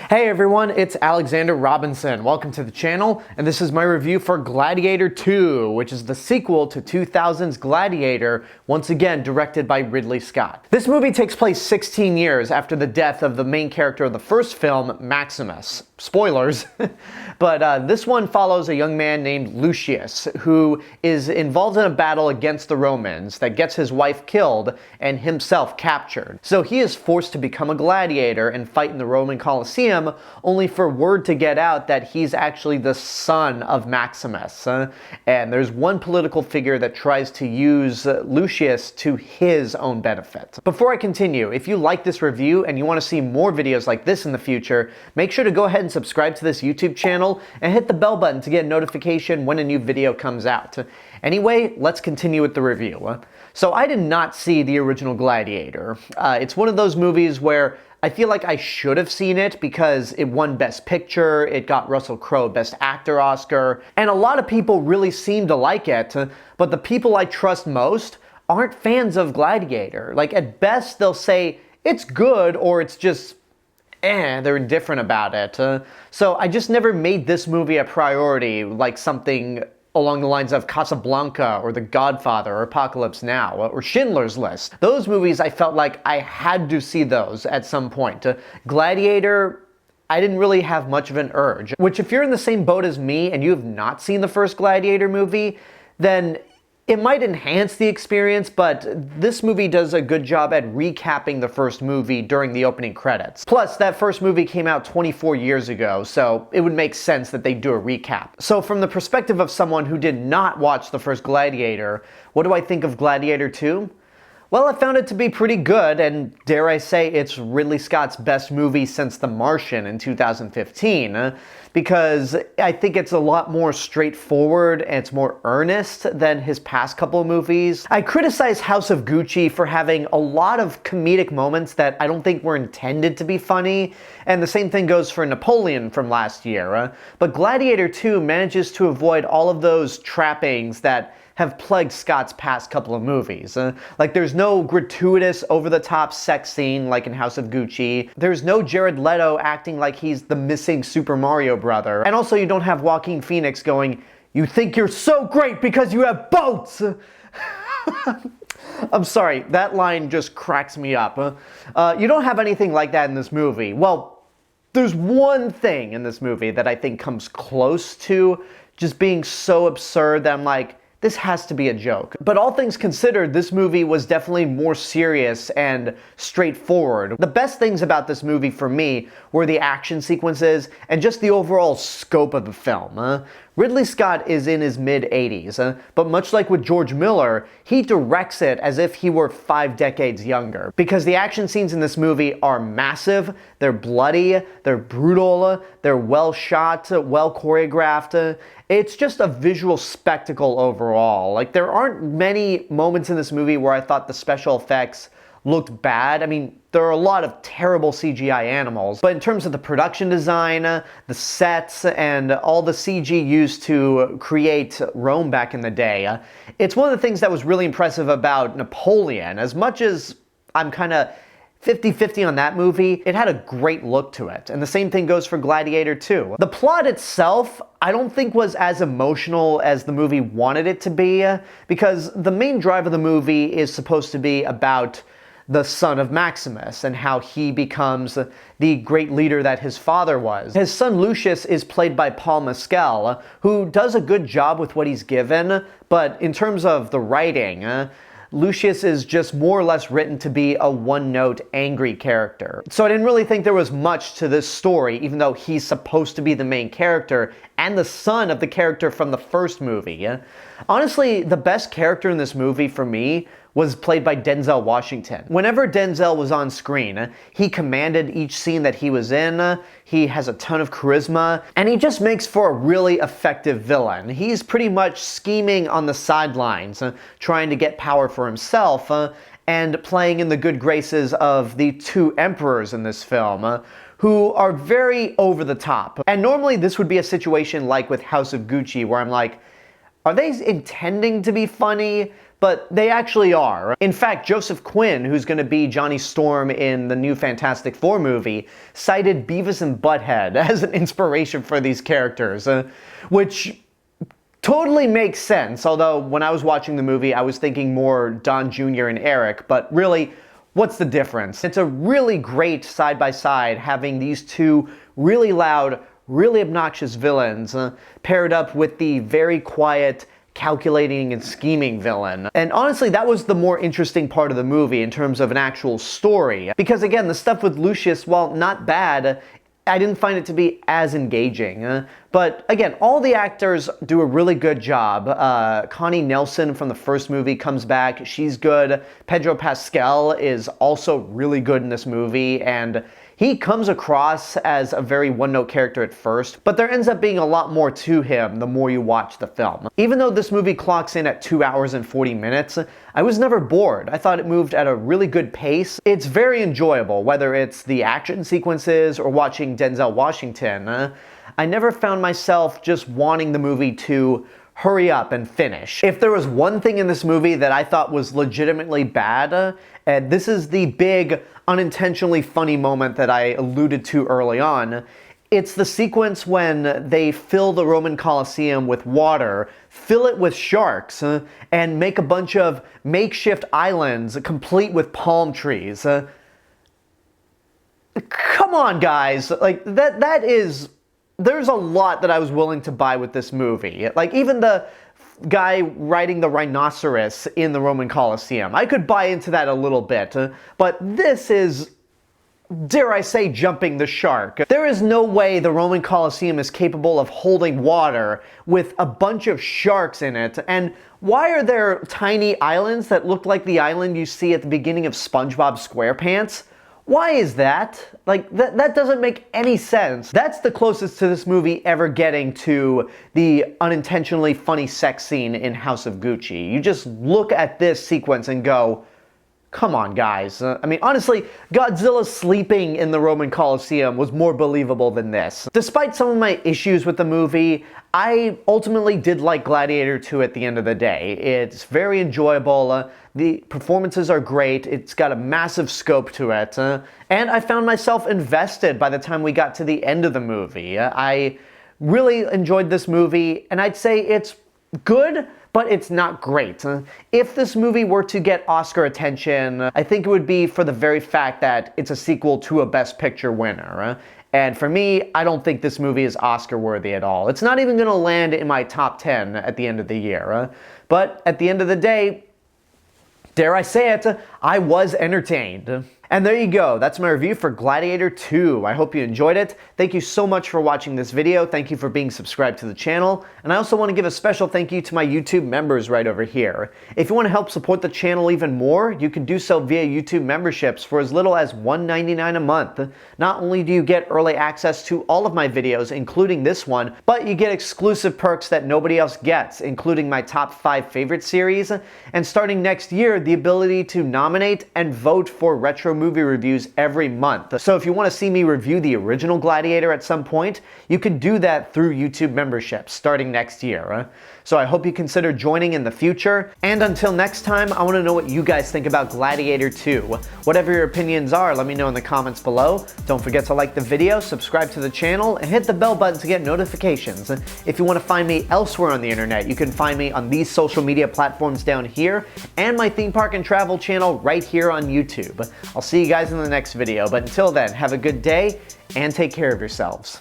Hey everyone, it's Alexander Robinson. Welcome to the channel, and this is my review for Gladiator II, which is the sequel to 2000's Gladiator, once again directed by Ridley Scott. This movie takes place 16 years after the death of the main character of the first film, Maximus. Spoilers. But this one follows a young man named Lucius, who is involved in a battle against the Romans that gets his wife killed and himself captured. So he is forced to become a gladiator and fight in the Roman Colosseum, only for word to get out that he's actually the son of Maximus. And there's one political figure that tries to use Lucius to his own benefit. Before I continue, if you like this review and you want to see more videos like this in the future, make sure to go ahead and subscribe to this YouTube channel and hit the bell button to get a notification when a new video comes out. Anyway, let's continue with the review. So I did not see the original Gladiator. It's one of those movies where I feel like I should have seen it because it won Best Picture, it got Russell Crowe Best Actor Oscar, and a lot of people really seem to like it, but the people I trust most aren't fans of Gladiator. Like, at best they'll say it's good or it's just they're indifferent about it. So I just never made this movie a priority, like something along the lines of Casablanca or The Godfather or Apocalypse Now or Schindler's List. Those movies, I felt like I had to see those at some point. Gladiator, I didn't really have much of an urge. Which, if you're in the same boat as me and you have not seen the first Gladiator movie, then it might enhance the experience, but this movie does a good job at recapping the first movie during the opening credits. Plus, that first movie came out 24 years ago, so it would make sense that they do a recap. So from the perspective of someone who did not watch the first Gladiator, what do I think of Gladiator II? Well, I found it to be pretty good, and dare I say it's Ridley Scott's best movie since The Martian in 2015, because I think it's a lot more straightforward and it's more earnest than his past couple of movies. I criticize House of Gucci for having a lot of comedic moments that I don't think were intended to be funny, and the same thing goes for Napoleon from last year. But Gladiator II manages to avoid all of those trappings that have plagued Scott's past couple of movies. Like, there's no gratuitous, over-the-top sex scene like in House of Gucci. There's no Jared Leto acting like he's the missing Super Mario brother. And also, you don't have Joaquin Phoenix going, "You think you're so great because you have boats!" I'm sorry, that line just cracks me up. You don't have anything like that in this movie. Well, there's one thing in this movie that I think comes close to just being so absurd that I'm like, this has to be a joke. But all things considered, this movie was definitely more serious and straightforward. The best things about this movie for me were the action sequences and just the overall scope of the film. Ridley Scott is in his mid-80s, but much like with George Miller, he directs it as if he were 5 decades younger. Because the action scenes in this movie are massive, they're bloody, they're brutal, they're well shot, well choreographed. It's just a visual spectacle overall. Like, there aren't many moments in this movie where I thought the special effects looked bad. I mean, there are a lot of terrible CGI animals, but in terms of the production design, the sets, and all the CG used to create Rome back in the day, it's one of the things that was really impressive about Napoleon. As much as I'm kind of 50-50 on that movie, it had a great look to it. And the same thing goes for Gladiator II. The plot itself, I don't think was as emotional as the movie wanted it to be, because the main drive of the movie is supposed to be about the son of Maximus and how he becomes the great leader that his father was. His son Lucius is played by Paul Mescal, who does a good job with what he's given, but in terms of the writing, Lucius is just more or less written to be a one-note angry character. So I didn't really think there was much to this story, even though he's supposed to be the main character and the son of the character from the first movie. Honestly, the best character in this movie for me was played by Denzel Washington. Whenever Denzel was on screen, he commanded each scene that he was in, he has a ton of charisma, and he just makes for a really effective villain. He's pretty much scheming on the sidelines, trying to get power for himself, and playing in the good graces of the two emperors in this film, who are very over the top. And normally this would be a situation like with House of Gucci, where I'm like, are they intending to be funny? but they actually are. In fact, Joseph Quinn, who's going to be Johnny Storm in the new Fantastic Four movie, cited Beavis and Butthead as an inspiration for these characters, which totally makes sense, although when I was watching the movie, I was thinking more Don Jr. and Eric, but really, what's the difference? It's a really great side-by-side having these two really loud, really obnoxious villains paired up with the very quiet, calculating and scheming villain. And honestly, that was the more interesting part of the movie in terms of an actual story. Because again, the stuff with Lucius, while not bad, I didn't find it to be as engaging. But again, all the actors do a really good job. Connie Nielsen from the first movie comes back. She's good. Pedro Pascal is also really good in this movie, and he comes across as a very one-note character at first, but there ends up being a lot more to him the more you watch the film. Even though this movie clocks in at 2 hours and 40 minutes, I was never bored. I thought it moved at a really good pace. It's very enjoyable, whether it's the action sequences or watching Denzel Washington. I never found myself just wanting the movie to hurry up and finish. If there was one thing in this movie that I thought was legitimately bad, and this is the big, unintentionally funny moment that I alluded to early on, it's the sequence when they fill the Roman Colosseum with water, fill it with sharks, and make a bunch of makeshift islands complete with palm trees. Come on, guys. Like, that is... There's a lot that I was willing to buy with this movie. Like, even the guy riding the rhinoceros in the Roman Colosseum, I could buy into that a little bit. But this is, dare I say, jumping the shark. There is no way the Roman Colosseum is capable of holding water with a bunch of sharks in it. And why are there tiny islands that look like the island you see at the beginning of SpongeBob SquarePants? Why is that? Like, that doesn't make any sense. That's the closest to this movie ever getting to the unintentionally funny sex scene in House of Gucci. You just look at this sequence and go, come on, guys. I mean, honestly, Godzilla sleeping in the Roman Colosseum was more believable than this. Despite some of my issues with the movie, I ultimately did like Gladiator II at the end of the day. It's very enjoyable. The performances are great. It's got a massive scope to it. And I found myself invested by the time we got to the end of the movie. I really enjoyed this movie, and I'd say it's good, but it's not great. If this movie were to get Oscar attention, I think it would be for the very fact that it's a sequel to a Best Picture winner. And for me, I don't think this movie is Oscar worthy at all. It's not even going to land in my top 10 at the end of the year. But at the end of the day, dare I say it, I was entertained. And there you go, that's my review for Gladiator II. I hope you enjoyed it. Thank you so much for watching this video. Thank you for being subscribed to the channel. And I also want to give a special thank you to my YouTube members right over here. If you want to help support the channel even more, you can do so via YouTube memberships for as little as $1.99 a month. Not only do you get early access to all of my videos, including this one, but you get exclusive perks that nobody else gets, including my top 5 favorite series, and starting next year, the ability to nominate and vote for retro movie reviews every month. So if you want to see me review the original Gladiator at some point, you can do that through YouTube memberships starting next year. So I hope you consider joining in the future. And until next time, I want to know what you guys think about Gladiator II. Whatever your opinions are, let me know in the comments below. Don't forget to like the video, subscribe to the channel, and hit the bell button to get notifications. If you want to find me elsewhere on the internet, you can find me on these social media platforms down here, and my theme park and travel channel right here on YouTube. I'll see you guys in the next video, but until then, have a good day, and take care of yourselves.